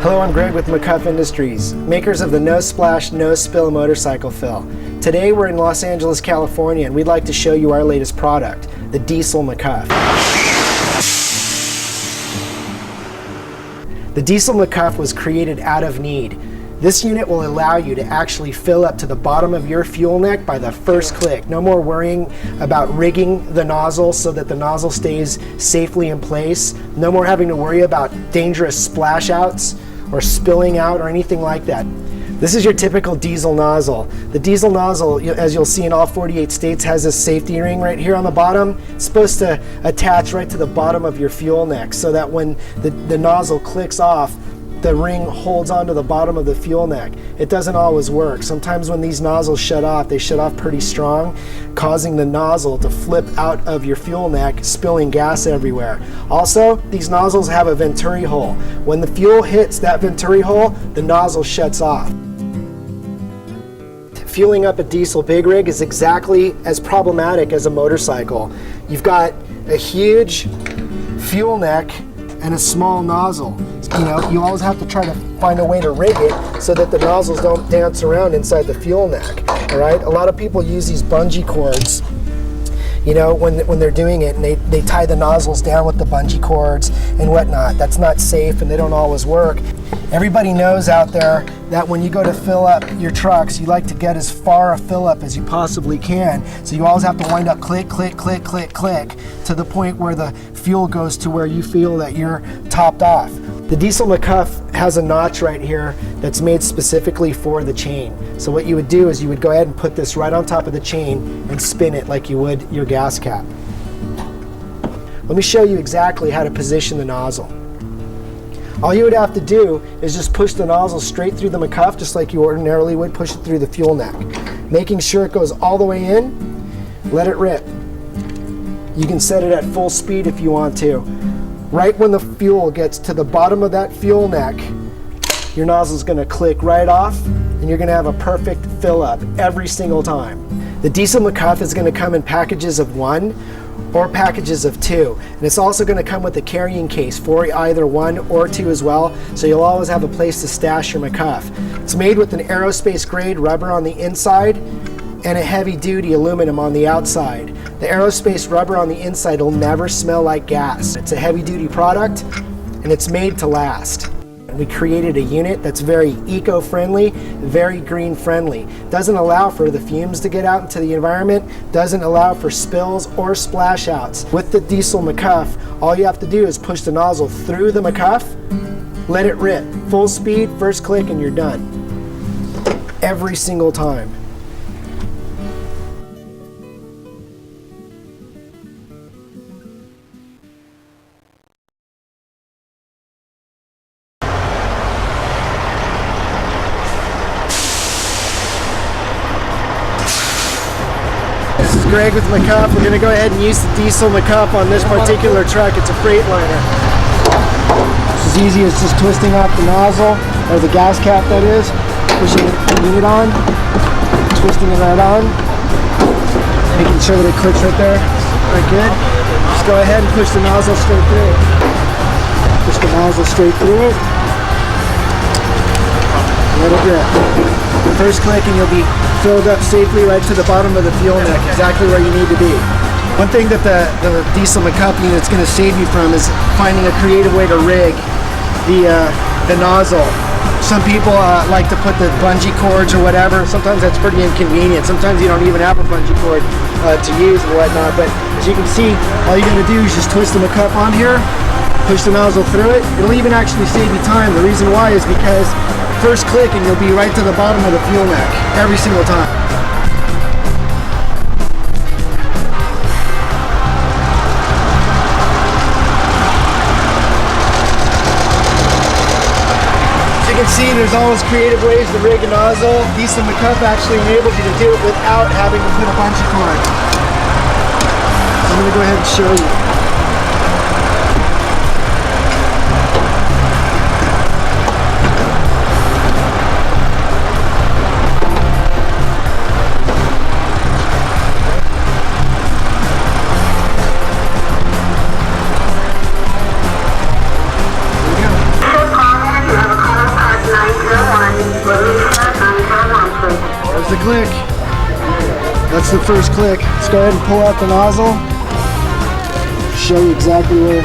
Hello, I'm Greg with McCuff Industries, makers of the No Splash, No Spill motorcycle fill. Today we're in Los Angeles, California, and we'd like to show you our latest product, the Diesel McCuff. The Diesel McCuff was created out of need. This unit will allow you to actually fill up to the bottom of your fuel neck by the first click. No more worrying about rigging the nozzle so that the nozzle stays safely in place. No more having to worry about dangerous splash outs or spilling out or anything like that. This is your typical diesel nozzle. The diesel nozzle, as you'll see in all 48 states, has this safety ring right here on the bottom. It's supposed to attach right to the bottom of your fuel neck so that when the nozzle clicks off, the ring holds onto the bottom of the fuel neck. It doesn't always work. Sometimes when these nozzles shut off, they shut off pretty strong, causing the nozzle to flip out of your fuel neck, spilling gas everywhere. Also, these nozzles have a venturi hole. When the fuel hits that venturi hole, the nozzle shuts off. Fueling up a diesel big rig is exactly as problematic as a motorcycle. You've got a huge fuel neck and a small nozzle. You always have to try to find a way to rig it so that the nozzles don't dance around inside the fuel neck. All right. A lot of people use these bungee cords, when they're doing it, and they tie the nozzles down with the bungee cords and whatnot. That's not safe, and they don't always work. Everybody knows out there that when you go to fill up your trucks, you like to get as far a fill up as you possibly can. So you always have to wind up click, click, click, click, click to the point where the fuel goes to where you feel that you're topped off. The Diesel McCuff has a notch right here that's made specifically for the chain. So what you would do is you would go ahead and put this right on top of the chain and spin it like you would your gas cap. Let me show you exactly how to position the nozzle. All you would have to do is just push the nozzle straight through the McCuff just like you ordinarily would push it through the fuel neck. Making sure it goes all the way in, let it rip. You can set it at full speed if you want to. Right when the fuel gets to the bottom of that fuel neck, your nozzle is going to click right off and you're going to have a perfect fill up every single time. The Diesel McCuff is going to come in packages of 1 or packages of 2, and it's also going to come with a carrying case for either 1 or 2 as well, so you'll always have a place to stash your McCuff. It's made with an aerospace grade rubber on the inside and a heavy duty aluminum on the outside. The aerospace rubber on the inside will never smell like gas. It's a heavy duty product and it's made to last. We created a unit that's very eco-friendly, very green-friendly. Doesn't allow for the fumes to get out into the environment, doesn't allow for spills or splash outs. With the Diesel McCuff, all you have to do is push the nozzle through the McCuff, let it rip. Full speed, first click, and you're done. Every single time. This is Greg with McCuff. We're going to go ahead and use the Diesel McCuff on this particular truck. It's a Freightliner. It's as easy as just twisting off the nozzle, or the gas cap that is, pushing the unit on, twisting it right on, making sure that it clicks right there. Right, good. Just go ahead and push the nozzle straight through it. Push the nozzle straight through it. Let it rip. First click and you'll be filled up safely right to the bottom of the fuel neck, exactly where you need to be. One thing that the Diesel McCuff unit is going to save you from is finding a creative way to rig the nozzle. Some people like to put the bungee cords or whatever. Sometimes that's pretty inconvenient. Sometimes you don't even have a bungee cord to use and whatnot. But as you can see, all you got to do is just twist the McCuff on here, push the nozzle through it. It'll even actually save you time. The reason why is because first click and you'll be right to the bottom of the fuel neck every single time. As you can see, there's always creative ways to rig a nozzle. Diesel McCuff actually enables you to do it without having to put a bungee cord. I'm going to go ahead and show you. the click. That's the first click. Let's go ahead and pull out the nozzle. Show you exactly where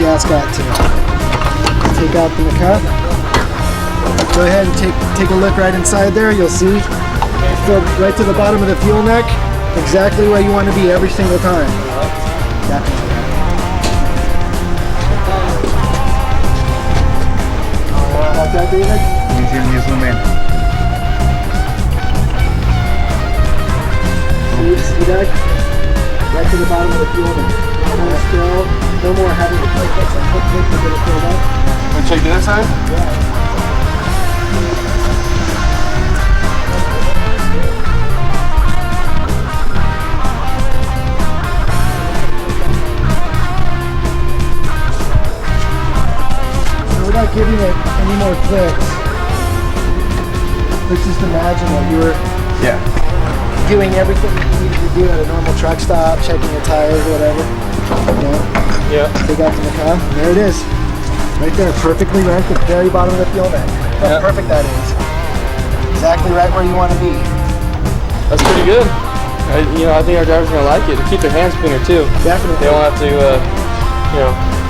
gas got to. Take out the McCuff. Go ahead and take a look right inside there. You'll see filled right to the bottom of the fuel neck, exactly where you want to be every single time. How's that, David? You zoom in. See that? Right to the bottom of the fuel neck. Still, no more having to click to get it filled up. Want to check the inside? Yeah. Without giving it any more clicks, let's just imagine that you were doing everything you needed to do at a normal truck stop, checking the tires, whatever. Yeah. Take out the McCuff. There it is. Right there, perfectly right at the very bottom of the fuel neck. How perfect that is. Exactly right where you want to be. That's pretty good. I think our drivers are going to like it. To keep their hands cleaner too. Definitely. They won't have to,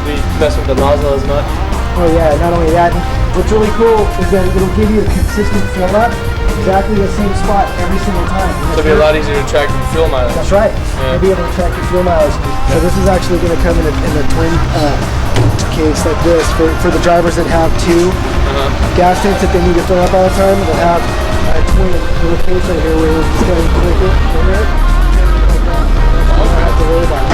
be messing with the nozzle as much. Oh yeah, not only that, what's really cool is that it'll give you a consistent fill up, exactly the same spot every single time. So it'll be a lot easier to track the fuel mileage. That's right. You'll be able to track your fuel mileage. So this is actually going to come in a twin case like this for the drivers that have two gas tanks that they need to fill up all the time. They'll have a twin little case right here where we're just going to click it in there. You don't have to worry about it.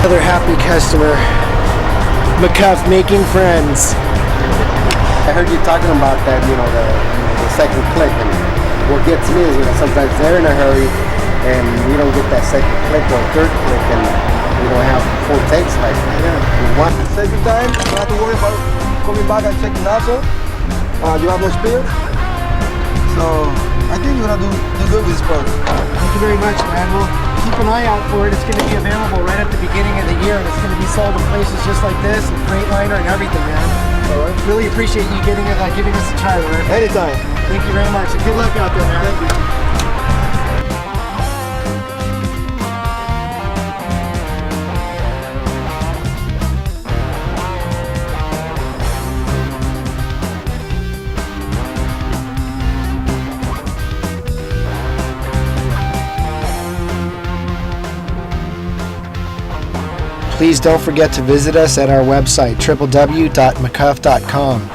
Another happy customer. McCuff making friends. I heard you talking about that, the second click, and what gets me is, sometimes they're in a hurry and we don't get that second click or third click, and we don't have full takes like that. Yeah. Save your time, you don't have to worry about coming back and checking nozzle. You have no speed. So I think you're gonna do good with this product. Thank you very much, man. We'll keep an eye out for it. It's going to be available right at the beginning of the year, and it's going to be sold in places just like this, and Freightliner and everything, man. All right. Really appreciate you giving us a try, man. Anytime. Thank you very much, and good luck out there, man. Thank you. Please don't forget to visit us at our website, www.mccuff.com.